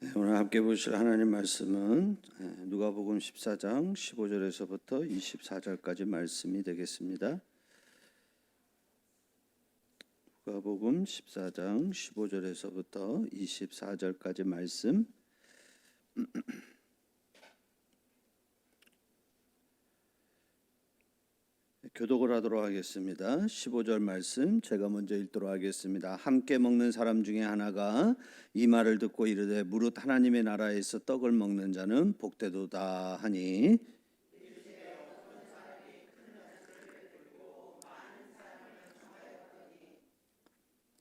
오늘 함께 보실 하나님 말씀은 누가복음 14장 15절에서부터 24절까지 말씀이 되겠습니다. 누가복음 14장 15절에서부터 24절까지 말씀. 교독을 하도록 하겠습니다. 15절 말씀 제가 먼저 읽도록 하겠습니다. 함께 먹는 사람 중에 하나가 이 말을 듣고 이르되 무릇 하나님의 나라에서 떡을 먹는 자는 복되도다 하니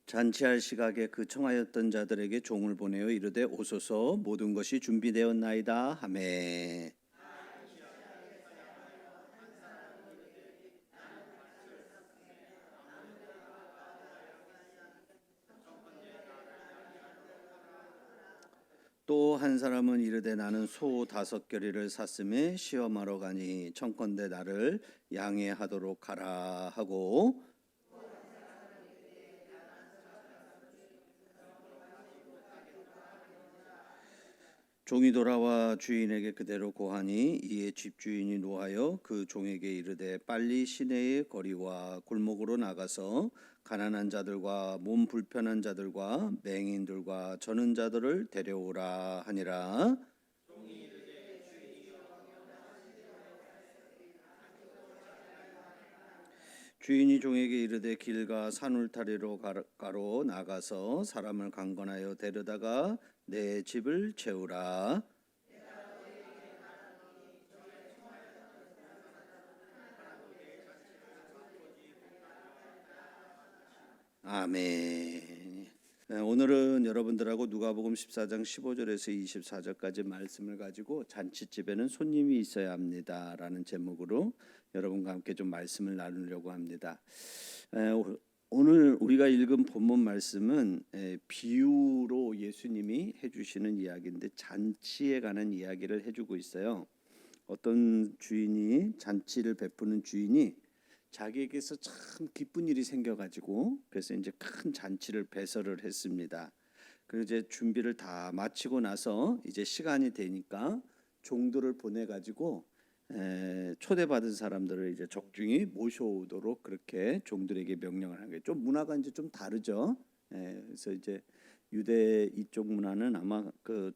잔치할 시각에 그 청하였던 자들에게 종을 보내어 이르되 오소서 모든 것이 준비되었나이다 하매 또 한 사람은 이르되 나는 소 5겨리를 샀음에 시험하러 가니 청컨대 나를 양해하도록 하라 하고 종이 돌아와 주인에게 그대로 고하니 이에 집주인이 노하여 그 종에게 이르되 빨리 시내의 거리와 골목으로 나가서 가난한 자들과 몸 불편한 자들과 맹인들과 저는 자들을 데려오라 하니라. 주인이 종에게 이르되 길가 산울타리로 가로 나가서 사람을 강권하여 데려다가 내 집을 채우라. 아멘. 오늘은 여러분들하고 누가복음 14장 15절에서 24절까지 말씀을 가지고 잔치집에는 손님이 있어야 합니다라는 제목으로 여러분과 함께 좀 말씀을 나누려고 합니다. 오늘 우리가 읽은 본문 말씀은 비유로 예수님이 해주시는 이야기인데 잔치에 관한 이야기를 해주고 있어요. 어떤 주인이 잔치를 베푸는 주인이 자기에게서 참 기쁜 일이 생겨가지고 그래서 이제 큰 잔치를 배설을 했습니다. 그리고 이제 준비를 다 마치고 나서 이제 시간이 되니까 종들을 보내가지고 초대받은 사람들을 이제 적중히 모셔오도록 그렇게 종들에게 명령을 한 거예요. 좀 문화가 이제 좀 다르죠. 그래서 이제 유대 이쪽 문화는 아마 그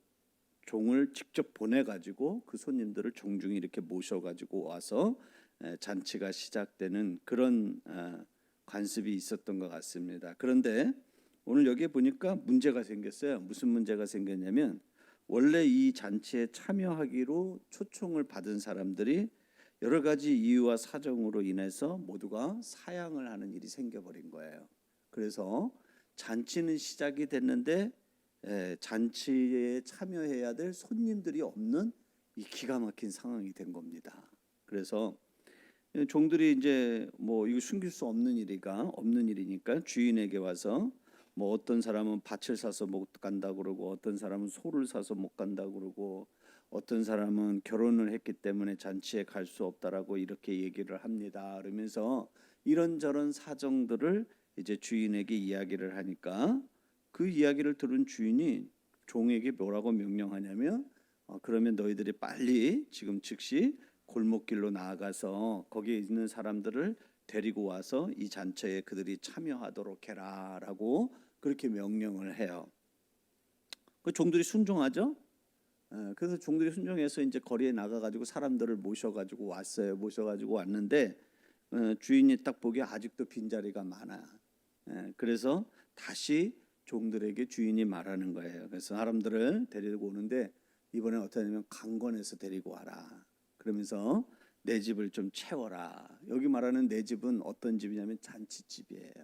종을 직접 보내가지고 그 손님들을 종중히 이렇게 모셔가지고 와서 잔치가 시작되는 그런 관습이 있었던 것 같습니다. 그런데 오늘 여기에 보니까 문제가 생겼어요. 무슨 문제가 생겼냐면 원래 이 잔치에 참여하기로 초청을 받은 사람들이 여러 가지 이유와 사정으로 인해서 모두가 사양을 하는 일이 생겨버린 거예요. 그래서 잔치는 시작이 됐는데 잔치에 참여해야 될 손님들이 없는 이 기가 막힌 상황이 된 겁니다. 그래서 종들이 이제 뭐 이거 숨길 수 없는 일이니까 주인에게 와서 뭐 어떤 사람은 밭을 사서 못 간다 그러고 어떤 사람은 소를 사서 못 간다 그러고 어떤 사람은 결혼을 했기 때문에 잔치에 갈 수 없다라고 이렇게 얘기를 합니다. 그러면서 이런저런 사정들을 이제 주인에게 이야기를 하니까 그 이야기를 들은 주인이 종에게 뭐라고 명령하냐면 그러면 너희들이 빨리 지금 즉시 골목길로 나아가서 거기에 있는 사람들을 데리고 와서 이 잔치에 그들이 참여하도록 해라라고 그렇게 명령을 해요. 그 종들이 순종하죠. 그래서 종들이 순종해서 이제 거리에 나가가지고 사람들을 모셔가지고 왔어요. 모셔가지고 왔는데 주인이 딱 보기에 아직도 빈자리가 많아. 그래서 다시 종들에게 주인이 말하는 거예요. 그래서 사람들을 데리고 오는데 이번에 어떻게 하냐면 강권해서 데리고 와라. 그러면서 내 집을 좀 채워라. 여기 말하는 내 집은 어떤 집이냐면 잔치집이에요.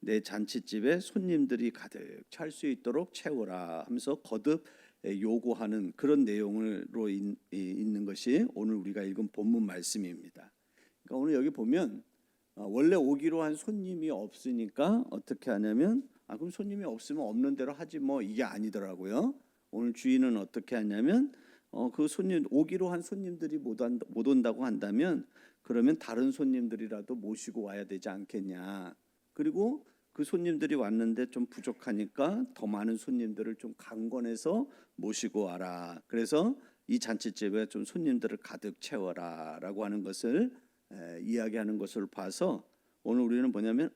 내 잔치집에 손님들이 가득 찰 수 있도록 채워라 하면서 거듭 요구하는 그런 내용으로 있는 것이 오늘 우리가 읽은 본문 말씀입니다. 그러니까 오늘 여기 보면 원래 오기로 한 손님이 없으니까 어떻게 하냐면 그럼 손님이 없으면 없는 대로 하지 뭐 이게 아니더라고요. 오늘 주인은 어떻게 하냐면 그 손님 오기로 한 손님들이 못 온다고 한다면 그러면 다른 손님들이라도 모시고 와야 되지 않겠냐. 그리고 그 손님들이 왔는데 좀 부족하니까 더 많은 손님들을 좀 강권해서 모시고 와라. 그래서 이 잔치집에 좀 손님들을 가득 채워라라고 하는 것을 이야기하는 것을 봐서 오늘 우리는 뭐냐면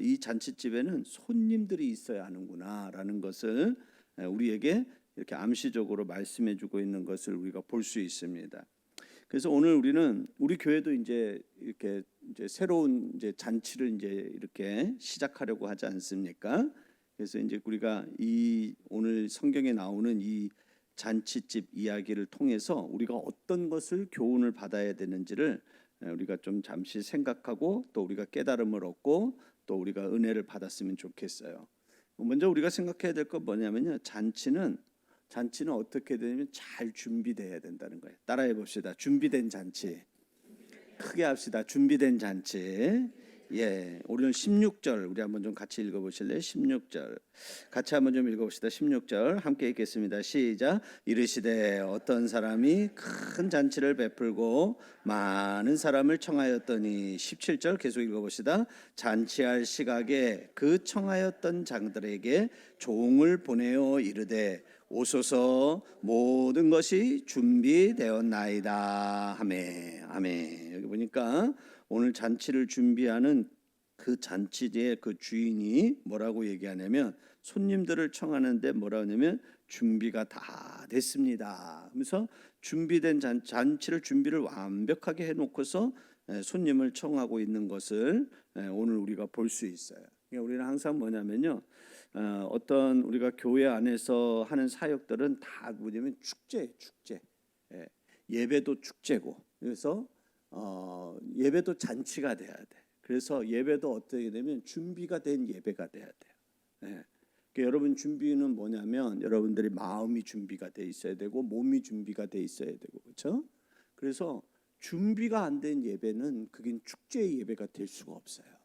이 잔치집에는 손님들이 있어야 하는구나라는 것을 우리에게 이렇게 암시적으로 말씀해주고 있는 것을 우리가 볼 수 있습니다. 그래서 오늘 우리는 우리 교회도 이제 이렇게 이제 새로운 이제 잔치를 이제 이렇게 시작하려고 하지 않습니까? 그래서 이제 우리가 이 오늘 성경에 나오는 이 잔치집 이야기를 통해서 우리가 어떤 것을 교훈을 받아야 되는지를 우리가 좀 잠시 생각하고 또 우리가 깨달음을 얻고 또 우리가 은혜를 받았으면 좋겠어요. 먼저 우리가 생각해야 될 건 뭐냐면요. 잔치는 어떻게 되냐면 잘 준비돼야 된다는 거예요. 따라해 봅시다. 준비된 잔치. 크게 합시다. 준비된 잔치. 예, 오늘 16절 우리 한번 좀 같이 읽어보실래요? 16절 같이 한번 좀 읽어봅시다. 16절 함께 읽겠습니다. 시작. 이르시되 어떤 사람이 큰 잔치를 베풀고 많은 사람을 청하였더니 17절 계속 읽어봅시다. 잔치할 시각에 그 청하였던 장들에게 종을 보내어 이르되 오소서 모든 것이 준비되었나이다 하매. 아멘. 여기 보니까 오늘 잔치를 준비하는 그 잔치의 그 주인이 뭐라고 얘기하냐면 손님들을 청하는데 뭐라고 하냐면 준비가 다 됐습니다. 그래서 준비된 잔치를 준비를 완벽하게 해놓고서 손님을 청하고 있는 것을 오늘 우리가 볼 수 있어요. 그러니까 우리는 항상 뭐냐면요. 어떤 우리가 교회 안에서 하는 사역들은 다 뭐냐면 축제. 예배도 축제고 그래서 예배도 잔치가 돼야 돼. 그래서 예배도 어떻게 되면 준비가 된 예배가 돼야 돼요. 그러니까 여러분 준비는 뭐냐면 여러분들이 마음이 준비가 돼 있어야 되고 몸이 준비가 돼 있어야 되고 그렇죠? 그래서 준비가 안 된 예배는 그게 축제의 예배가 될 수가 없어요.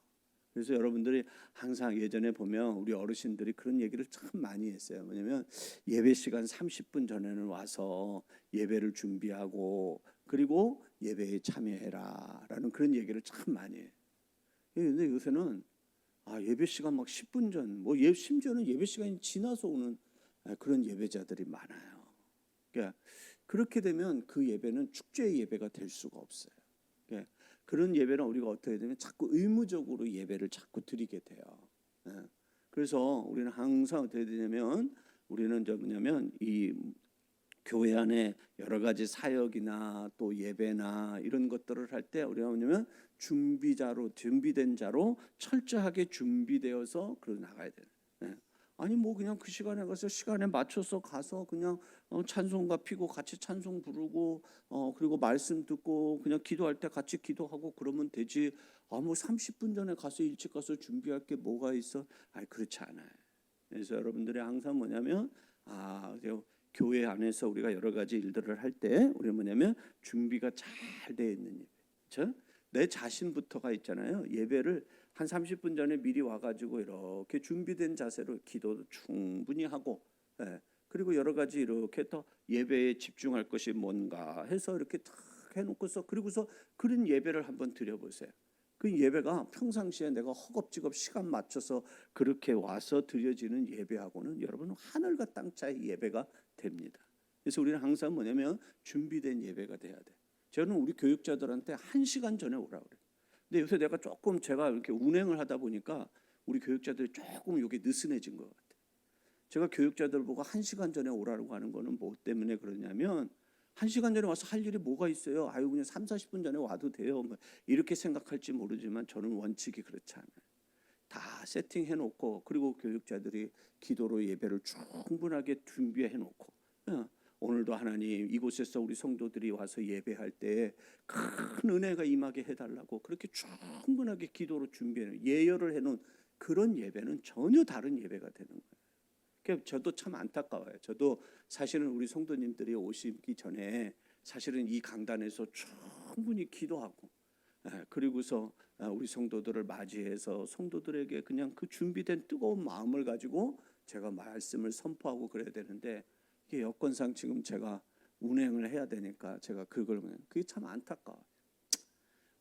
그래서 여러분들이 항상 예전에 보면 우리 어르신들이 그런 얘기를 참 많이 했어요. 뭐냐면 예배 시간 30분 전에는 와서 예배를 준비하고 그리고 예배에 참여해라라는 그런 얘기를 참 많이 해요. 그런데 요새는 예배 시간 막 10분 전, 뭐 심지어는 예배 시간이 지나서 오는 그런 예배자들이 많아요. 그러니까 그렇게 되면 그 예배는 축제의 예배가 될 수가 없어요. 그러니까 그런 예배는 우리가 어떻게 되면 자꾸 의무적으로 예배를 자꾸 드리게 돼요. 그래서 우리는 항상 어떻게 되냐면 우리는 뭐냐면 이 교회 안에 여러 가지 사역이나 또 예배나 이런 것들을 할 때 우리가 뭐냐면 준비된 자로 철저하게 준비되어서 그러 나가야 돼요. 아니 뭐 그냥 그 시간에 가서 시간에 맞춰서 가서 그냥 찬송가 피고 같이 찬송 부르고 그리고 말씀 듣고 그냥 기도할 때 같이 기도하고 그러면 되지. 뭐 30분 전에 가서 일찍 가서 준비할 게 뭐가 있어? 그렇지 않아요. 그래서 여러분들이 항상 뭐냐면 교회 안에서 우리가 여러 가지 일들을 할 때 우리는 뭐냐면 준비가 잘 돼 있는 예배. 그렇죠? 내 자신부터가 있잖아요. 예배를 한 30분 전에 미리 와가지고 이렇게 준비된 자세로 기도도 충분히 하고 그리고 여러 가지 이렇게 또 예배에 집중할 것이 뭔가 해서 이렇게 탁 해놓고서 그리고서 그런 예배를 한번 드려보세요. 그 예배가 평상시에 내가 허겁지겁 시간 맞춰서 그렇게 와서 드려지는 예배하고는 여러분은 하늘과 땅 차이 예배가 됩니다. 그래서 우리는 항상 뭐냐면 준비된 예배가 돼야 돼. 저는 우리 교육자들한테 1시간 전에 오라고 그래요. 근데 요새 내가 조금 제가 이렇게 운행을 하다 보니까 우리 교육자들이 조금 이게 느슨해진 것 같아요. 제가 교육자들 보고 1시간 전에 오라고 하는 거는 뭐 때문에 그러냐면 1시간 전에 와서 할 일이 뭐가 있어요? 그냥 3, 40분 전에 와도 돼요. 뭐 이렇게 생각할지 모르지만 저는 원칙이 그렇지 않아요. 다 세팅해 놓고 그리고 교육자들이 기도로 예배를 충분하게 준비해 놓고 오늘도 하나님 이곳에서 우리 성도들이 와서 예배할 때 큰 은혜가 임하게 해달라고 그렇게 충분하게 기도로 준비해 예열을 해놓은 그런 예배는 전혀 다른 예배가 되는 거예요. 그러니까 저도 참 안타까워요. 저도 사실은 우리 성도님들이 오시기 전에 사실은 이 강단에서 충분히 기도하고 그리고서 우리 성도들을 맞이해서 성도들에게 그냥 그 준비된 뜨거운 마음을 가지고 제가 말씀을 선포하고 그래야 되는데 이게 여건상 지금 제가 운행을 해야 되니까 제가 그게 참 안타까워요.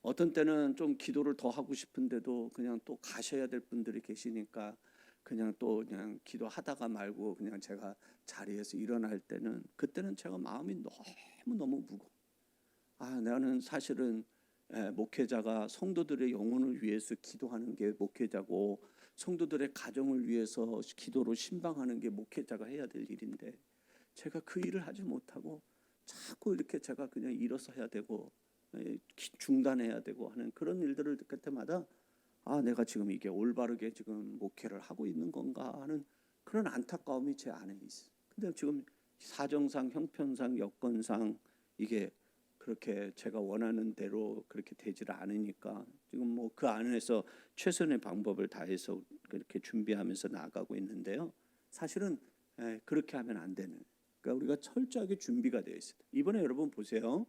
어떤 때는 좀 기도를 더 하고 싶은데도 그냥 또 가셔야 될 분들이 계시니까 그냥 또 그냥 기도하다가 말고 그냥 제가 자리에서 일어날 때는 그때는 제가 마음이 너무 무거워. 나는 사실은 목회자가 성도들의 영혼을 위해서 기도하는 게 목회자고 성도들의 가정을 위해서 기도로 신방하는 게 목회자가 해야 될 일인데 제가 그 일을 하지 못하고 자꾸 이렇게 제가 그냥 일어서야 되고 중단해야 되고 하는 그런 일들을 느낄 때마다 내가 지금 이게 올바르게 지금 목회를 하고 있는 건가 하는 그런 안타까움이 제 안에 있어. 근데 지금 사정상, 형편상, 여건상 이게 그렇게 제가 원하는 대로 그렇게 되지를 않으니까 지금 뭐 그 안에서 최선의 방법을 다해서 그렇게 준비하면서 나아가고 있는데요. 사실은 그렇게 하면 안 되는. 그러니까 우리가 철저하게 준비가 되어 있어요. 이번에 여러분 보세요.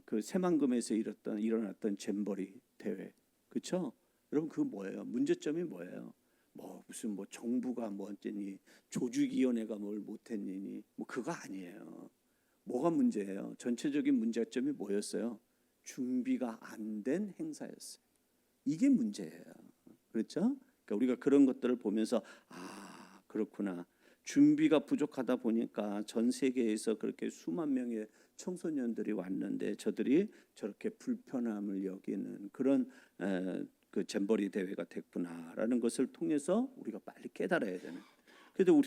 그 새만금에서 일어났던 잼버리 대회, 그렇죠? 여러분 그 뭐예요? 문제점이 뭐예요? 무슨 정부가 어쩌니 조직위원회가 뭘 못했니? 그거 아니에요. 뭐가 문제예요? 전체적인 문제점이 뭐였어요? 준비가 안 된 행사였어요. 이게 문제예요. 그렇죠? 그러니까 우리가 그런 것들을 보면서 그렇구나. 준비가 부족하다 보니까 전 세계에서 그렇게 수만 명의 청소년들이 왔는데 저들이 저렇게 불편함을 여기는 그런 그 잼버리 대회가 됐구나라는 것을 통해서 우리가 빨리 깨달아야 되는. 그래도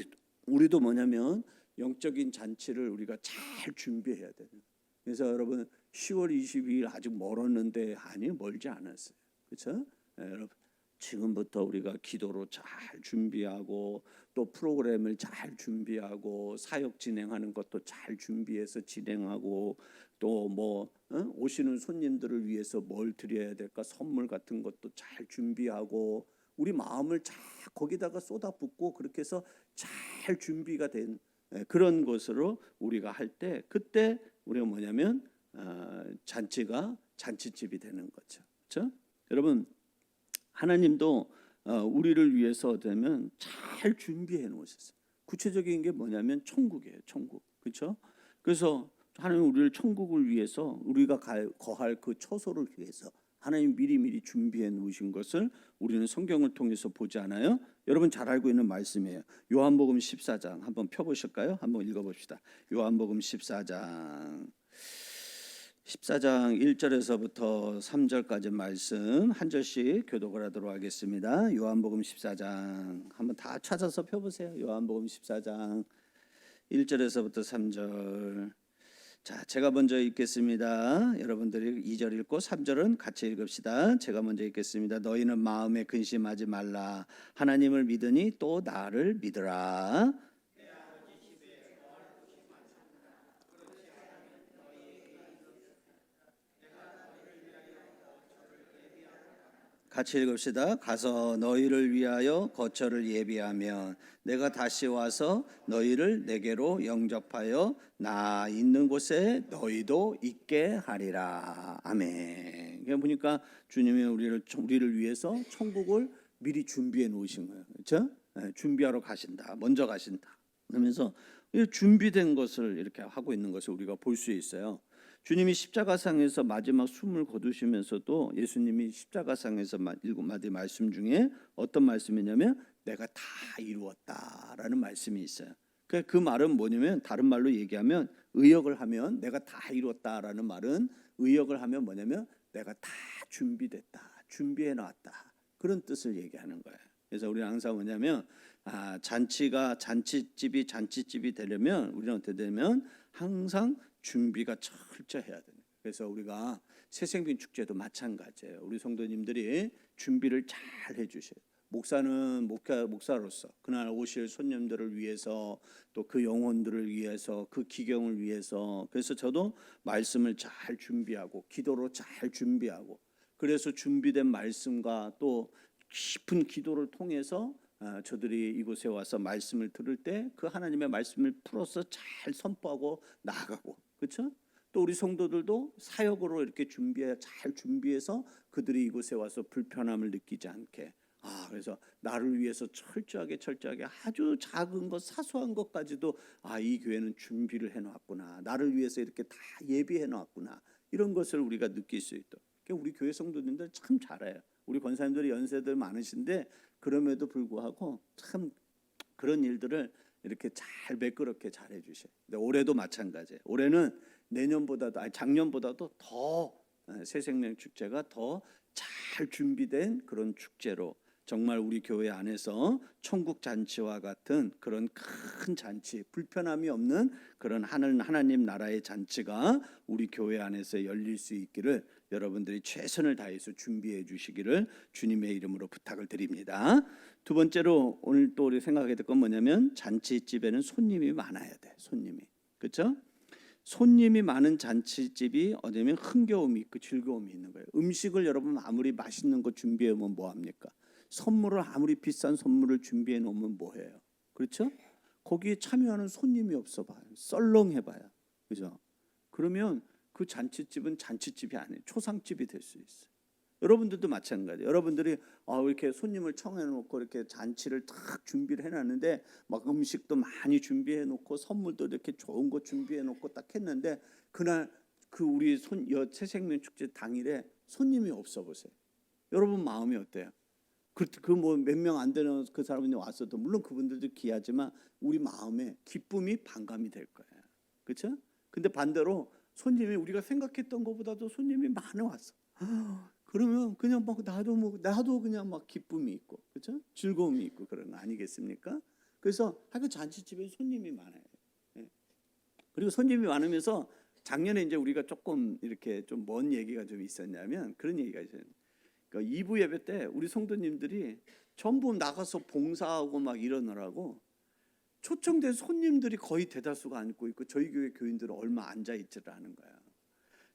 우리도 뭐냐면 영적인 잔치를 우리가 잘 준비해야 되는. 그래서 여러분 10월 22일 아직 멀었는데 멀지 않았어요. 그렇죠? 여러분 지금부터 우리가 기도로 잘 준비하고 또 프로그램을 잘 준비하고 사역 진행하는 것도 잘 준비해서 진행하고 또 오시는 손님들을 위해서 뭘 드려야 될까 선물 같은 것도 잘 준비하고 우리 마음을 잘 거기다가 쏟아붓고 그렇게 해서 잘 준비가 된 그런 것으로 우리가 할 때 그때 우리가 뭐냐면 잔치가 잔치집이 되는 거죠. 그렇죠? 여러분 하나님도 우리를 위해서 되면 잘 준비해 놓으셨어요. 구체적인 게 뭐냐면 천국이에요. 천국. 그렇죠? 그래서 하나님 우리를 천국을 위해서 우리가 거할 그 처소를 위해서 하나님 미리미리 준비해 놓으신 것을 우리는 성경을 통해서 보지 않아요? 여러분 잘 알고 있는 말씀이에요. 요한복음 14장 한번 펴보실까요? 한번 읽어봅시다. 요한복음 14장 1절에서부터 3절까지 말씀 한 절씩 교독을 하도록 하겠습니다. 요한복음 14장 한번 다 찾아서 펴보세요. 요한복음 14장 1절에서부터 3절. 자, 제가 먼저 읽겠습니다. 여러분들이 2절 읽고 3절은 같이 읽읍시다. 제가 먼저 읽겠습니다. 너희는 마음에 근심하지 말라. 하나님을 믿으니 또 나를 믿으라. 같이 읽읍시다. 가서 너희를 위하여 거처를 예비하면 내가 다시 와서 너희를 내게로 영접하여 나 있는 곳에 너희도 있게 하리라. 아멘. 그러니까 보니까 주님이 우리를 위해서 천국을 미리 준비해 놓으신 거예요. 그렇죠? 준비하러 가신다. 먼저 가신다. 그러면서 준비된 것을 이렇게 하고 있는 것을 우리가 볼 수 있어요. 주님이 십자가상에서 마지막 숨을 거두시면서도 예수님이 십자가상에서 일곱 마디 말씀 중에 어떤 말씀이냐면 내가 다 이루었다라는 말씀이 있어요. 그 말은 뭐냐면 다른 말로 얘기하면 의역을 하면 내가 다 이루었다라는 말은 의역을 하면 뭐냐면 내가 다 준비됐다, 준비해 놨다 그런 뜻을 얘기하는 거예요. 그래서 우리는 항상 뭐냐면 잔치집이 되려면 우리는 어떻게 되면 항상 준비가 철저해야 돼요. 그래서 우리가 새생명 축제도 마찬가지예요. 우리 성도님들이 준비를 잘 해주셔야 돼요. 목사는 목사로서 그날 오실 손님들을 위해서 또 그 영혼들을 위해서 그 기경을 위해서 그래서 저도 말씀을 잘 준비하고 기도로 잘 준비하고 그래서 준비된 말씀과 또 깊은 기도를 통해서 저들이 이곳에 와서 말씀을 들을 때 그 하나님의 말씀을 풀어서 잘 선포하고 나아가고 그렇죠? 또 우리 성도들도 사역으로 이렇게 잘 준비해서 그들이 이곳에 와서 불편함을 느끼지 않게 그래서 나를 위해서 철저하게 아주 작은 것 사소한 것까지도 이 교회는 준비를 해놨구나 나를 위해서 이렇게 다 예비해 놨구나 이런 것을 우리가 느낄 수 있도록 그러니까 우리 교회 성도님들 참 잘해요. 우리 권사님들이 연세들 많으신데 그럼에도 불구하고 참 그런 일들을 이렇게 잘 매끄럽게 잘 해주셔요. 근데 올해도 마찬가지예요. 올해는 내년보다도 아니 작년보다도 더 새생명 축제가 더 잘 준비된 그런 축제로 정말 우리 교회 안에서 천국 잔치와 같은 그런 큰 잔치, 불편함이 없는 그런 하나님 나라의 잔치가 우리 교회 안에서 열릴 수 있기를 여러분들이 최선을 다해서 준비해 주시기를 주님의 이름으로 부탁을 드립니다. 두 번째로 오늘 또 우리 생각해야 될 건 뭐냐면 잔치집에는 손님이 많아야 돼. 손님이. 그렇죠? 손님이 많은 잔치집이 어쩌면 흥겨움이 있고 즐거움이 있는 거예요. 음식을 여러분 아무리 맛있는 거 준비해 놓으면 뭐 합니까? 선물을 아무리 비싼 선물을 준비해 놓으면 뭐 해요? 그렇죠? 거기에 참여하는 손님이 없어 봐요. 썰렁해 봐요. 그죠? 그러면 그 잔치집은 잔치집이 아니에요. 초상집이 될 수 있어요. 여러분들도 마찬가지예요. 여러분들이 이렇게 손님을 청해 놓고 이렇게 잔치를 탁 준비를 해 놨는데 막 음식도 많이 준비해 놓고 선물도 이렇게 좋은 거 준비해 놓고 딱 했는데 그날 그 우리 새생명 축제 당일에 손님이 없어 보세요. 여러분 마음이 어때요? 그 뭐 몇 명 안 되는 그 사람이 왔어도 물론 그분들도 귀하지만 우리 마음에 기쁨이 반감이 될 거예요. 그렇죠? 근데 반대로 손님이 우리가 생각했던 것보다도 손님이 많이 왔어. 그러면 그냥 막 나도 그냥 막 기쁨이 있고, 그렇죠? 즐거움이 있고 그런 거 아니겠습니까? 그래서 하여간 잔치집에 손님이 많아요. 예. 그리고 손님이 많으면서 작년에 이제 우리가 조금 이렇게 좀 먼 얘기가 좀 있었냐면 그런 얘기가 있어요. 그러니까 2부 예배 때 우리 성도님들이 전부 나가서 봉사하고 막 이러느라고 초청된 손님들이 거의 대다수가 앉고 있고 저희 교회 교인들은 얼마 앉아 있지를 않은 거야.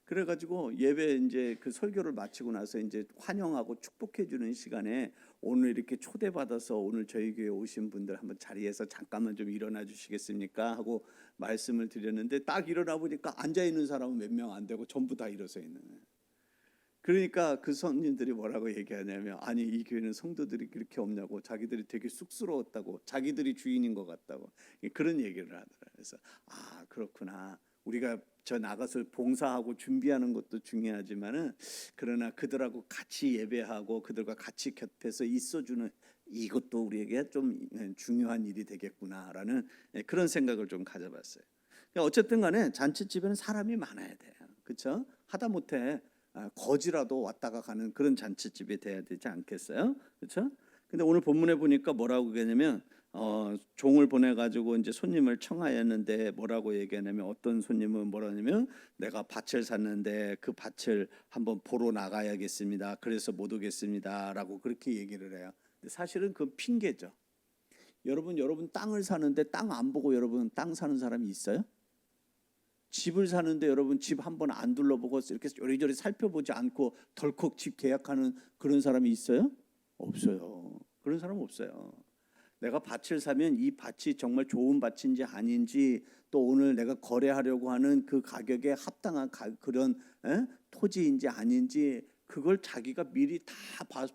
그래가지고 예배 이제 그 설교를 마치고 나서 이제 환영하고 축복해 주는 시간에 오늘 이렇게 초대받아서 오늘 저희 교회 오신 분들 한번 자리에서 잠깐만 좀 일어나 주시겠습니까? 하고 말씀을 드렸는데 딱 일어나 보니까 앉아 있는 사람은 몇 명 안 되고 전부 다 일어서 있는 거예요. 그러니까 그 손님들이 뭐라고 얘기하냐면 아니 이 교회는 성도들이 그렇게 없냐고 자기들이 되게 쑥스러웠다고 자기들이 주인인 것 같다고 그런 얘기를 하더라. 그래서 그렇구나. 우리가 저 나가서 봉사하고 준비하는 것도 중요하지만은 그러나 그들하고 같이 예배하고 그들과 같이 곁에서 있어주는 이것도 우리에게 좀 중요한 일이 되겠구나라는 그런 생각을 좀 가져봤어요. 어쨌든 간에 잔치집에는 사람이 많아야 돼요. 그렇죠? 하다못해 거지라도 왔다가 가는 그런 잔치집이 돼야 되지 않겠어요? 그렇죠? 근데 오늘 본문에 보니까 뭐라고 얘기하냐면 종을 보내가지고 이제 손님을 청하였는데 뭐라고 얘기하냐면 어떤 손님은 뭐라냐면 내가 밭을 샀는데 그 밭을 한번 보러 나가야겠습니다. 그래서 못 오겠습니다라고 그렇게 얘기를 해요. 근데 사실은 그 핑계죠. 여러분 땅을 사는데 땅 안 보고 여러분 땅 사는 사람이 있어요? 집을 사는데 여러분 집 한번 안 둘러보고 이렇게 요리조리 살펴보지 않고 덜컥 집 계약하는 그런 사람이 있어요? 없어요. 그런 사람 없어요. 내가 밭을 사면 이 밭이 정말 좋은 밭인지 아닌지 또 오늘 내가 거래하려고 하는 그 가격에 합당한 그런 토지인지 아닌지 그걸 자기가 미리 다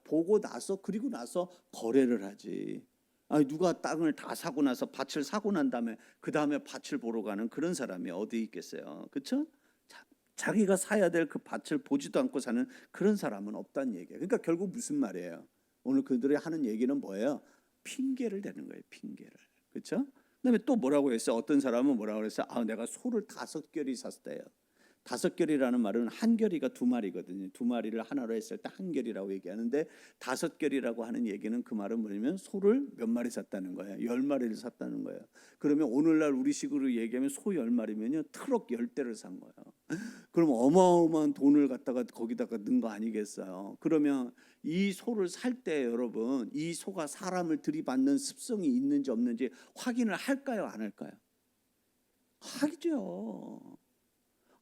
보고 나서 그리고 나서 거래를 하지. 아니 누가 땅을 다 사고 나서 밭을 사고 난 다음에 그 다음에 밭을 보러 가는 그런 사람이 어디 있겠어요? 그렇죠? 자기가 사야 될 그 밭을 보지도 않고 사는 그런 사람은 없다는 얘기예요. 그러니까 결국 무슨 말이에요? 오늘 그들이 하는 얘기는 뭐예요? 핑계를 대는 거예요. 핑계를. 그렇죠? 그다음에 또 뭐라고 했어요? 어떤 사람은 뭐라고 그랬어요? 내가 소를 5결이 샀대요. 5결이라는 말은 한 결이가 2마리거든요. 2마리를 하나로 했을 때 한 결이라고 얘기하는데 5결이라고 하는 얘기는 그 말은 뭐냐면 소를 몇 마리 샀다는 거예요. 10마리를 샀다는 거예요. 그러면 오늘날 우리식으로 얘기하면 소 10마리면요 트럭 10대를 산 거예요. 그럼 어마어마한 돈을 갖다가 거기다가 넣은 거 아니겠어요? 그러면 이 소를 살 때 여러분 이 소가 사람을 들이받는 습성이 있는지 없는지 확인을 할까요? 안 할까요? 하죠.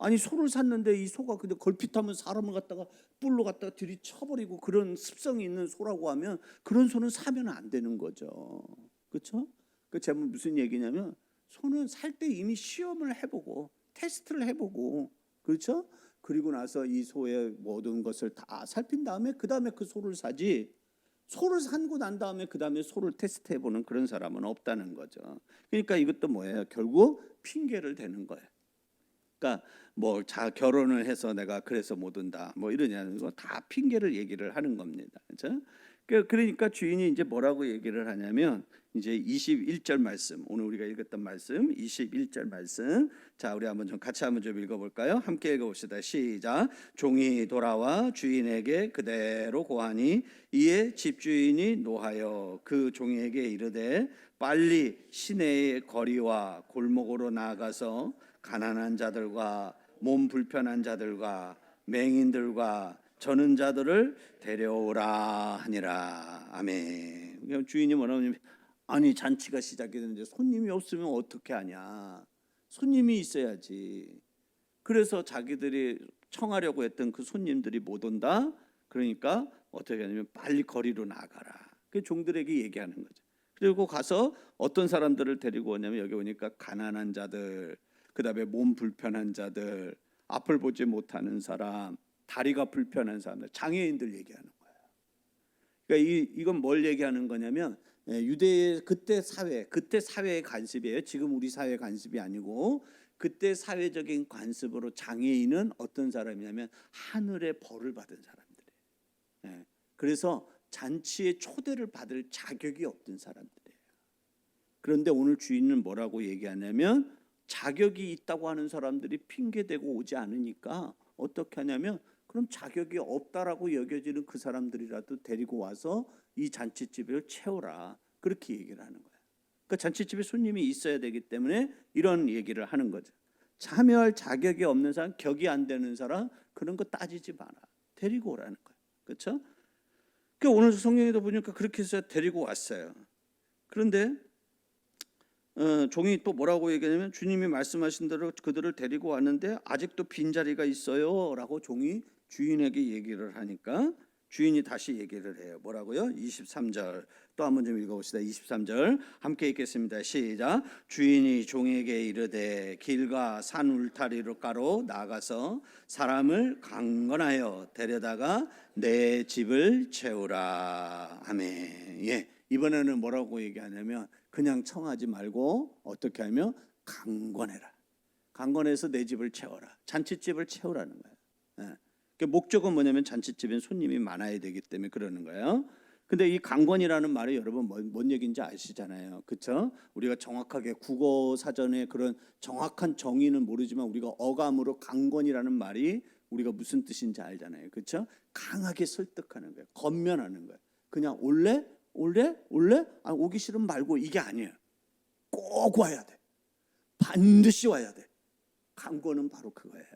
아니 소를 샀는데 이 소가 근데 걸핏하면 사람을 갖다가 뿔로 갖다가 들이쳐버리고 그런 습성이 있는 소라고 하면 그런 소는 사면 안 되는 거죠. 그렇죠? 그 제가 무슨 얘기냐면 소는 살 때 이미 시험을 해보고 테스트를 해보고 그렇죠? 그리고 나서 이 소의 모든 것을 다 살핀 다음에 그 다음에 그 소를 사지. 소를 산고 난 다음에 그 다음에 소를 테스트해보는 그런 사람은 없다는 거죠. 그러니까 이것도 뭐예요? 결국 핑계를 대는 거예요. 그러니까 뭐 결혼을 해서 내가 그래서 못 온다 뭐 이러냐는 거 다 핑계를 얘기를 하는 겁니다. 그렇죠? 그러니까 주인이 이제 뭐라고 얘기를 하냐면 이제 21절 말씀, 오늘 우리가 읽었던 말씀 21절 말씀, 자 우리 한번 좀 같이 한번 좀 읽어볼까요? 함께 읽어봅시다. 시작. 종이 돌아와 주인에게 그대로 고하니 이에 집주인이 노하여 그 종에게 이르되 빨리 시내의 거리와 골목으로 나아가서 가난한 자들과 몸 불편한 자들과 맹인들과 저는 자들을 데려오라 하니라. 아멘. 주인이 뭐라냐면 아니 잔치가 시작이 됐는데 손님이 없으면 어떻게 하냐. 손님이 있어야지. 그래서 자기들이 청하려고 했던 그 손님들이 못 온다. 그러니까 어떻게 하냐면 빨리 거리로 나가라. 그 종들에게 얘기하는 거죠. 그리고 가서 어떤 사람들을 데리고 오냐면 여기 오니까 가난한 자들, 그다음에 몸 불편한 자들, 앞을 보지 못하는 사람, 다리가 불편한 사람들, 장애인들 얘기하는 거예요. 그러니까 이건 뭘 얘기하는 거냐면 유대의 그때 사회의 관습이에요. 지금 우리 사회 관습이 아니고 그때 사회적인 관습으로 장애인은 어떤 사람이냐면 하늘의 벌을 받은 사람들이에요. 그래서 잔치에 초대를 받을 자격이 없던 사람들이에요. 그런데 오늘 주인은 뭐라고 얘기하냐면 자격이 있다고 하는 사람들이 핑계대고 오지 않으니까 어떻게 하냐면 그럼 자격이 없다라고 여겨지는 그 사람들이라도 데리고 와서 이 잔치집을 채워라. 그렇게 얘기를 하는 거예요. 그러니까 잔치집에 손님이 있어야 되기 때문에 이런 얘기를 하는 거죠. 참여할 자격이 없는 사람, 격이 안 되는 사람 그런 거 따지지 마라. 데리고 오라는 거예요. 그렇죠? 그러니까 오늘 성경에도 보니까 그렇게 해서 데리고 왔어요. 그런데 종이 또 뭐라고 얘기하냐면 주님이 말씀하신 대로 그들을 데리고 왔는데 아직도 빈자리가 있어요 라고 종이 주인에게 얘기를 하니까 주인이 다시 얘기를 해요. 뭐라고요? 23절 또 한번 좀 읽어봅시다. 23절 함께 읽겠습니다. 시작. 주인이 종에게 이르되 길과 산 울타리로 가로 나가서 사람을 강건하여 데려다가 내 집을 채우라. 아멘. 예, 이번에는 뭐라고 얘기하냐면 그냥 청하지 말고 어떻게 하면 강권해라. 강권해서 내 집을 채워라. 잔치집을 채우라는 거예요. 그 목적은 뭐냐면 잔치집엔 손님이 많아야 되기 때문에 그러는 거예요. 근데 이 강권이라는 말이 여러분 뭔 얘기인지 아시잖아요. 그렇죠? 우리가 정확하게 국어 사전에 그런 정확한 정의는 모르지만 우리가 어감으로 강권이라는 말이 우리가 무슨 뜻인지 알잖아요. 그렇죠? 강하게 설득하는 거예요. 건면하는 거예요. 그냥 올래? 오기 싫으면 말고 이게 아니에요. 꼭 와야 돼. 반드시 와야 돼. 강권은 바로 그거예요.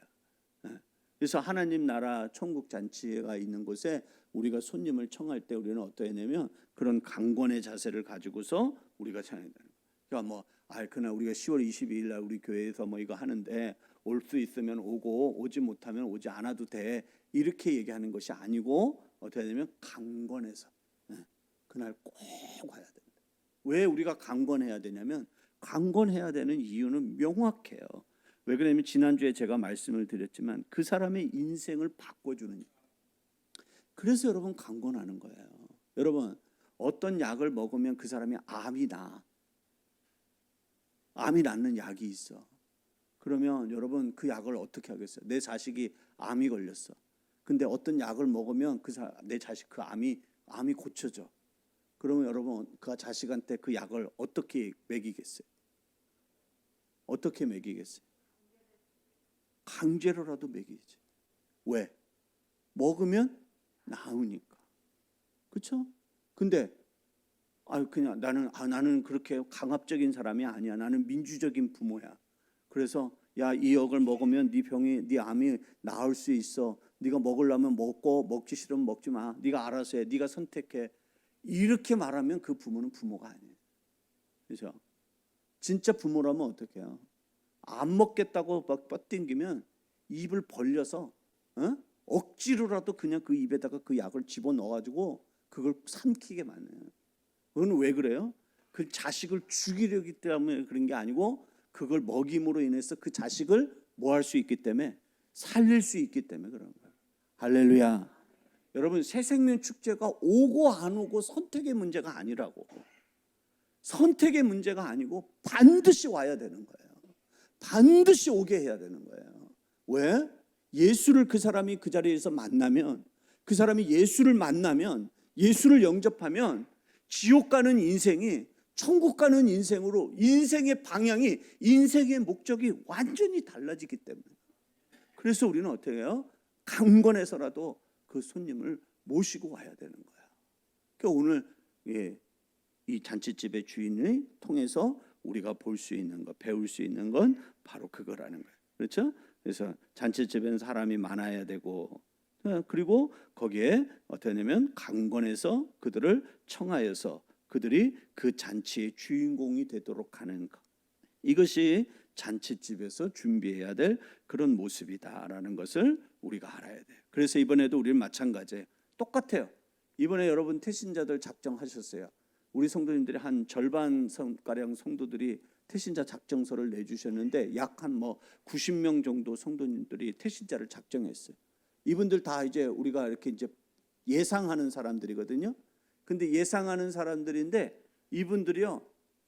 그래서 하나님 나라 천국 잔치가 있는 곳에 우리가 손님을 청할 때 우리는 어떻게 하냐면 그런 강권의 자세를 가지고서 우리가 청해야 되는 거예요. 그러니까 그날 우리가 10월 22일 날 우리 교회에서 이거 하는데 올 수 있으면 오고 오지 못하면 오지 않아도 돼. 이렇게 얘기하는 것이 아니고 어떻게 하냐면 강권해서 그날 꼭 와야 됩니다. 왜 우리가 강권해야 되냐면 강권해야 되는 이유는 명확해요. 왜 그러냐면 지난주에 제가 말씀을 드렸지만 그 사람의 인생을 바꿔주는. 그래서 여러분 강권하는 거예요. 여러분 어떤 약을 먹으면 그 사람이 암이 낫는 약이 있어. 그러면 여러분 그 약을 어떻게 하겠어요? 내 자식이 암이 걸렸어. 근데 어떤 약을 먹으면 내 자식 그 암이 고쳐져. 그러면 여러분 그 자식한테 그 약을 어떻게 먹이겠어요? 어떻게 먹이겠어요? 강제로라도 먹이지. 왜? 먹으면 나으니까. 그렇죠? 근데 그냥 나는 그렇게 강압적인 사람이 아니야. 나는 민주적인 부모야. 그래서 이 약을 먹으면 네 암이 나을 수 있어. 네가 먹으려면 먹고 먹기 싫으면 먹지 마. 네가 알아서 해. 네가 선택해. 이렇게 말하면 그 부모는 부모가 아니에요. 그렇죠? 진짜 부모라면 어떻게 해요? 안 먹겠다고 막 뻗당기면 입을 벌려서 억지로라도 그냥 그 입에다가 그 약을 집어넣어가지고 그걸 삼키게 만들어요. 그건 왜 그래요? 그 자식을 죽이려기 때문에 그런 게 아니고 그걸 먹임으로 인해서 그 자식을 뭐 할 수 있기 때문에 살릴 수 있기 때문에 그런 거예요. 할렐루야. 여러분 새생명 축제가 오고 안 오고 선택의 문제가 아니라고. 선택의 문제가 아니고 반드시 와야 되는 거예요. 반드시 오게 해야 되는 거예요. 왜? 예수를 그 사람이 그 자리에서 만나면, 그 사람이 예수를 만나면, 예수를 영접하면 지옥 가는 인생이 천국 가는 인생으로, 인생의 방향이, 인생의 목적이 완전히 달라지기 때문에. 그래서 우리는 어떻게 해요? 강권해서라도 그 손님을 모시고 와야 되는 거야. 그러니까 오늘 이 잔치집의 주인을 통해서 우리가 볼 수 있는 것, 배울 수 있는 건 바로 그거라는 거예요. 그렇죠? 그래서 잔치집에는 사람이 많아야 되고, 그리고 거기에 어떻게 하냐면 강권해서 그들을 청하여서 그들이 그 잔치의 주인공이 되도록 하는 것. 이것이 잔치집에서 준비해야 될 그런 모습이다라는 것을 우리가 알아야 돼요. 그래서 이번에도 우리는 마찬가지예요. 똑같아요. 이번에 여러분 태신자들 작정하셨어요. 우리 성도님들이 한 절반 가량 성도들이 태신자 작정서를 내주셨는데 약 한 90명 정도 성도님들이 태신자를 작정했어요. 이분들 다 이제 우리가 이렇게 이제 예상하는 사람들이거든요. 근데 예상하는 사람들인데 이분들이요,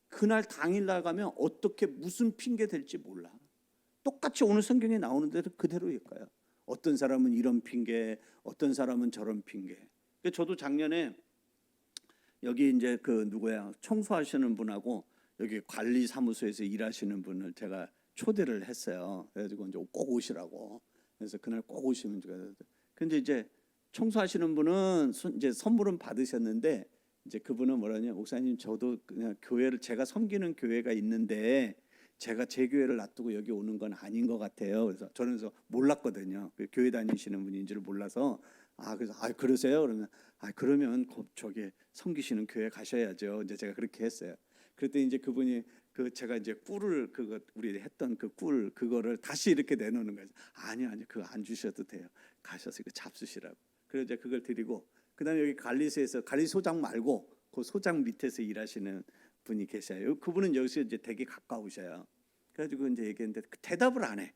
그날 당일 나가면 어떻게 무슨 핑계 될지 몰라. 똑같이 오늘 성경에 나오는 대로 그대로일 거예요. 어떤 사람은 이런 핑계, 어떤 사람은 저런 핑계. 그러니까 저도 작년에 여기 이제 청소하시는 분하고 여기 관리사무소에서 일하시는 분을 제가 초대를 했어요. 그래가지고 이제 꼭 오시라고. 그래서 그날 꼭 오시면 좋겠어요. 근데 이제 청소하시는 분은 이제 선물은 받으셨는데 이제 그분은 뭐라냐, 목사님 저도 그냥 교회를, 제가 섬기는 교회가 있는데 제가 제 교회를 놔두고 여기 오는 건 아닌 것 같아요. 그래서 저는 몰랐거든요. 교회 다니시는 분인 줄 몰라서 그래서 그러세요? 그러면 저기 섬기시는 교회 가셔야죠. 이제 제가 그렇게 했어요. 그랬더니 이제 그분이 제가 이제 꿀을 우리 했던 그 꿀 그거를 다시 이렇게 내놓는 거예요. 아니요 그거 안 주셔도 돼요. 가셔서 이거 잡수시라고. 그래서 이제 그걸 드리고, 그다음에 여기 관리소에서 관리소장 말고 그 소장 밑에서 일하시는 분이 계셔요. 그분은 여기서 이제 되게 가까우셔요. 그래가지고 이제 얘기했는데 대답을 안 해.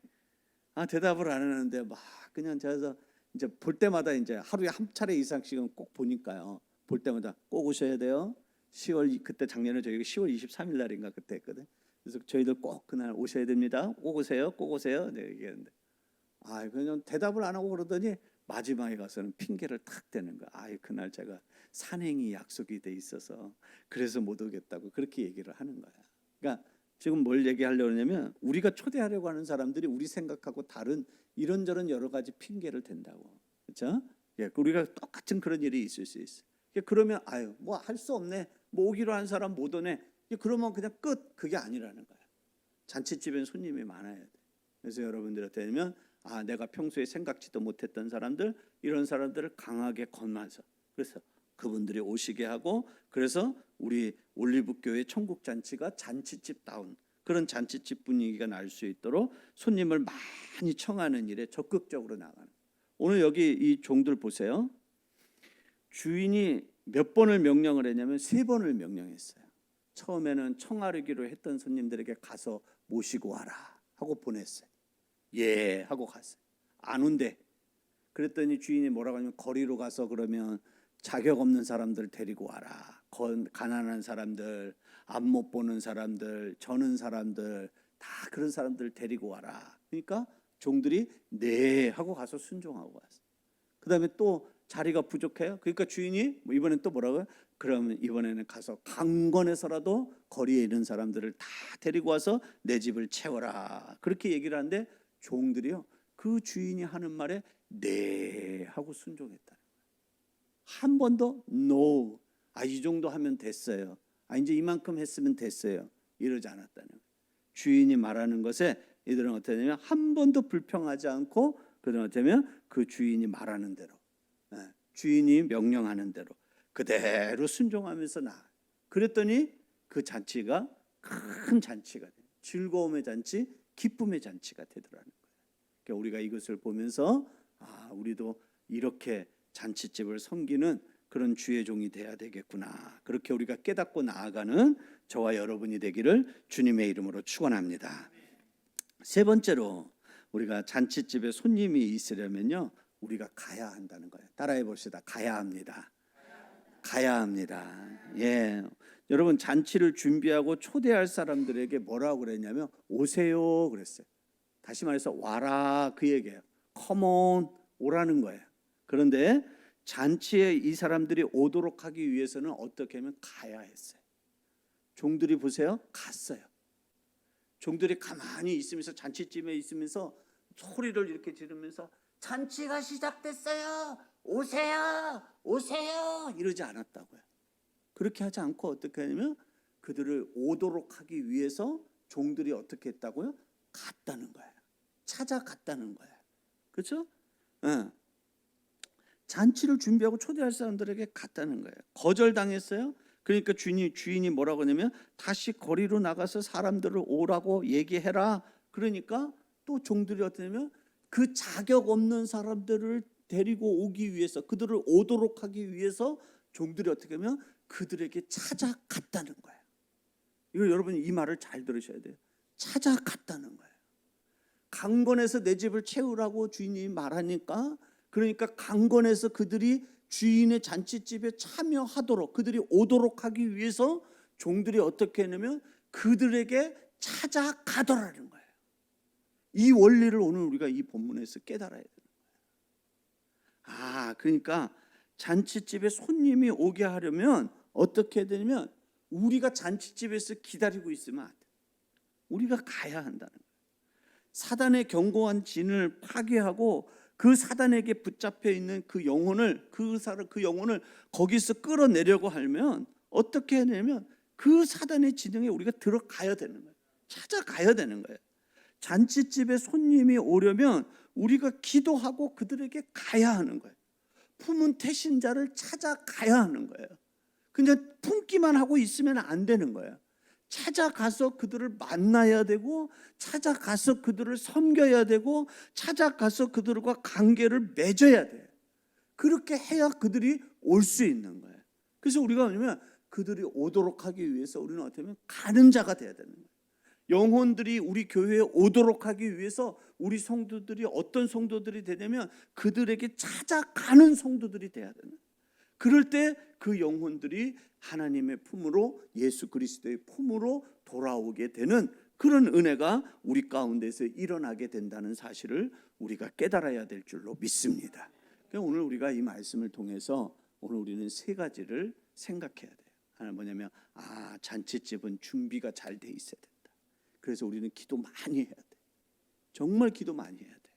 대답을 안 하는데 막 그냥 제가 이제 볼 때마다 이제 하루에 한 차례 이상씩은 꼭 보니까요. 볼 때마다 꼭 오셔야 돼요. 10월 그때 작년에 저희가 10월 23일 날인가 그때 했거든. 그래서 저희들 꼭 그날 오셔야 됩니다. 꼭 오세요. 꼭 오세요. 네, 얘기했는데 그냥 대답을 안 하고 그러더니 마지막에 가서는 핑계를 탁 대는 거야. 그날 제가 산행이 약속이 돼 있어서 그래서 못 오겠다고 그렇게 얘기를 하는 거야. 그러니까 지금 뭘 얘기하려고 하냐면 우리가 초대하려고 하는 사람들이 우리 생각하고 다른 이런저런 여러 가지 핑계를 댄다고. 그렇죠? 우리가 똑같은 그런 일이 있을 수 있어. 그러면 뭐 할 수 없네. 뭐 오기로 한 사람 못 오네. 그러면 그냥 끝. 그게 아니라는 거야. 잔치집엔 손님이 많아야 돼. 그래서 여러분들한테 되면 내가 평소에 생각지도 못했던 사람들, 이런 사람들을 강하게 권면서, 그래서 그분들이 오시게 하고, 그래서 우리 올리브교회 천국잔치가 잔치집다운 그런 잔치집 분위기가 날 수 있도록 손님을 많이 청하는 일에 적극적으로 나가는. 오늘 여기 이 종들 보세요. 주인이 몇 번을 명령을 했냐면 3번을 명령했어요. 처음에는 청하기로 했던 손님들에게 가서 모시고 와라 하고 보냈어요. 예 하고 갔어요. 안 온대. 그랬더니 주인이 뭐라고 하냐면 거리로 가서 그러면 자격 없는 사람들 데리고 와라. 가난한 사람들, 앞 못 보는 사람들, 저는 사람들, 다 그런 사람들 데리고 와라. 그러니까 종들이 네 하고 가서 순종하고 왔어요. 그 다음에 또 자리가 부족해요. 그러니까 주인이 이번엔 또 뭐라고요? 그러면 이번에는 가서 강권해서라도 거리에 있는 사람들을 다 데리고 와서 내 집을 채워라. 그렇게 얘기를 하는데 종들이요, 그 주인이 하는 말에 네 하고 순종했다. 한 번도 no. 이 정도 하면 됐어요. 이제 이만큼 했으면 됐어요. 이러지 않았다는 거예요. 주인이 말하는 것에 이들은 어떻게 되냐면 한 번도 불평하지 않고, 그들은 어떻게 되면 그 주인이 말하는 대로, 주인이 명령하는 대로 그대로 순종하면서 그랬더니 그 잔치가 큰 잔치가 돼요. 즐거움의 잔치, 기쁨의 잔치가 되더라는 거예요. 그러니까 우리가 이것을 보면서 우리도 이렇게 잔치집을 섬기는 그런 주의 종이 돼야 되겠구나. 그렇게 우리가 깨닫고 나아가는 저와 여러분이 되기를 주님의 이름으로 축원합니다. 세 번째로 우리가 잔치집에 손님이 있으려면요, 우리가 가야 한다는 거예요. 따라해 봅시다. 가야 합니다. 가야 합니다. 여러분 잔치를 준비하고 초대할 사람들에게 뭐라고 그랬냐면 오세요 그랬어요. 다시 말해서 와라 그 얘기예요. Come on 오라는 거예요. 그런데 잔치에 이 사람들이 오도록 하기 위해서는 어떻게 하면 가야 했어요. 종들이 보세요. 갔어요. 종들이 가만히 있으면서 잔치집에 있으면서 소리를 이렇게 지르면서 잔치가 시작됐어요. 오세요. 오세요. 이러지 않았다고요. 그렇게 하지 않고 어떻게 하냐면 그들을 오도록 하기 위해서 종들이 어떻게 했다고요? 갔다는 거예요. 찾아갔다는 거예요. 그렇죠? 네. 잔치를 준비하고 초대할 사람들에게 갔다는 거예요. 거절당했어요. 그러니까 주인이 뭐라고 하냐면 다시 거리로 나가서 사람들을 오라고 얘기해라. 그러니까 또 종들이 어떠냐면 그 자격 없는 사람들을 데리고 오기 위해서 그들을 오도록 하기 위해서 종들이 어떻게 하면 그들에게 찾아갔다는 거예요. 이거 여러분 이 말을 잘 들으셔야 돼요. 찾아갔다는 거예요. 강권해서 내 집을 채우라고 주인이 말하니까 그러니까 강권해서 그들이 주인의 잔치집에 참여하도록 그들이 오도록 하기 위해서 종들이 어떻게 했냐면 그들에게 찾아가더라는 거예요. 이 원리를 오늘 우리가 이 본문에서 깨달아야 되는 거예요. 그러니까 잔치집에 손님이 오게 하려면 어떻게 해야 되냐면 우리가 잔치집에서 기다리고 있으면 안 돼요. 우리가 가야 한다는 거예요. 사단의 견고한 진을 파괴하고 그 사단에게 붙잡혀 있는 그 영혼을 그 영혼을 거기서 끌어내려고 하면 어떻게 해야 되냐면 그 사단의 진영에 우리가 들어가야 되는 거예요. 찾아가야 되는 거예요. 잔치집에 손님이 오려면 우리가 기도하고 그들에게 가야 하는 거예요. 품은 태신자를 찾아가야 하는 거예요. 그냥 품기만 하고 있으면 안 되는 거예요. 찾아가서 그들을 만나야 되고 찾아가서 그들을 섬겨야 되고 찾아가서 그들과 관계를 맺어야 돼요. 그렇게 해야 그들이 올 수 있는 거예요. 그래서 우리가 뭐냐면 그들이 오도록 하기 위해서 우리는 어떻게 하면 가는 자가 돼야 되는 거예요. 영혼들이 우리 교회에 오도록 하기 위해서 우리 성도들이 어떤 성도들이 되냐면 그들에게 찾아가는 성도들이 돼야 되는 거예요. 그럴 때 그 영혼들이 하나님의 품으로 예수 그리스도의 품으로 돌아오게 되는 그런 은혜가 우리 가운데서 일어나게 된다는 사실을 우리가 깨달아야 될 줄로 믿습니다. 오늘 우리가 이 말씀을 통해서 오늘 우리는 세 가지를 생각해야 돼요. 하나 뭐냐면 잔치집은 준비가 잘 돼 있어야 된다. 그래서 우리는 기도 많이 해야 돼. 정말 기도 많이 해야 돼요.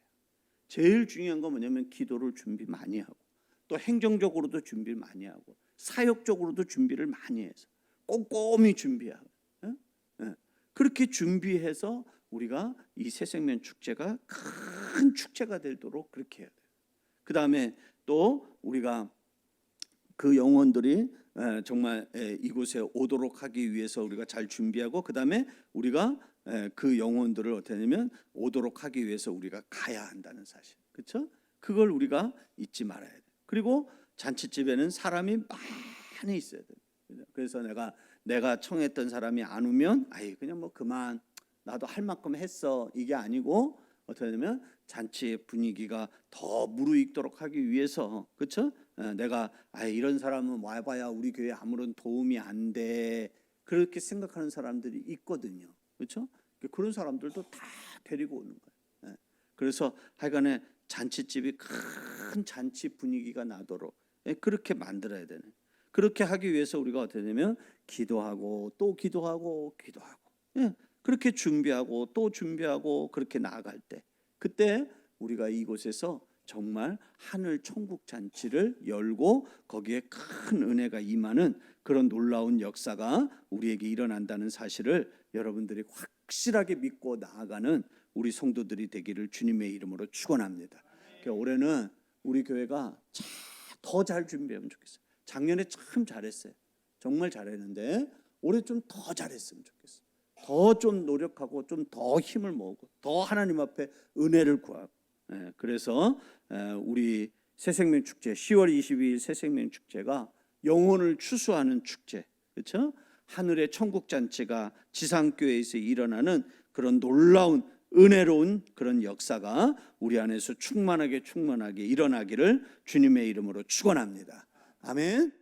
제일 중요한 건 뭐냐면 기도를 준비 많이 하고 또 행정적으로도 준비를 많이 하고 사역적으로도 준비를 많이 해서 꼼꼼히 준비하고 그렇게 준비해서 우리가 이 새생명 축제가 큰 축제가 되도록 그렇게 해야 돼요. 그 다음에 또 우리가 그 영혼들이 정말 이곳에 오도록 하기 위해서 우리가 잘 준비하고 그 다음에 우리가 그 영혼들을 어떻게 하냐면 오도록 하기 위해서 우리가 가야 한다는 사실, 그렇죠? 그걸 우리가 잊지 말아야 돼요. 그리고 잔치집에는 사람이 많이 있어야 돼요. 그래서 내가 청했던 사람이 안 오면 그냥 뭐 그만 나도 할 만큼 했어 이게 아니고 어떻게 하냐면 잔치의 분위기가 더 무르익도록 하기 위해서 그렇죠? 내가 이런 사람은 와봐야 우리 교회에 아무런 도움이 안 돼 그렇게 생각하는 사람들이 있거든요. 그렇죠? 그런 사람들도 다 데리고 오는 거예요. 그래서 하여간에 잔치집이 큰 잔치 분위기가 나도록 그렇게 만들어야 되는. 그렇게 하기 위해서 우리가 어떻게 되냐면 기도하고 또 기도하고 그렇게 준비하고 또 준비하고 그렇게 나아갈 때 그때 우리가 이곳에서 정말 하늘 천국 잔치를 열고 거기에 큰 은혜가 임하는 그런 놀라운 역사가 우리에게 일어난다는 사실을 여러분들이 확실하게 믿고 나아가는 우리 성도들이 되기를 주님의 이름으로 축원합니다. 올해는 우리 교회가 더 잘 준비하면 좋겠어요. 작년에 참 잘했어요. 정말 잘했는데 올해 좀 더 잘했으면 좋겠어요. 더 좀 노력하고 좀 더 힘을 모으고 더 하나님 앞에 은혜를 구하고 그래서 우리 새생명 축제 10월 22일 새생명 축제가 영혼을 추수하는 축제, 그렇죠? 하늘의 천국 잔치가 지상교회에서 일어나는 그런 놀라운 은혜로운 그런 역사가 우리 안에서 충만하게 일어나기를 주님의 이름으로 축원합니다. 아멘.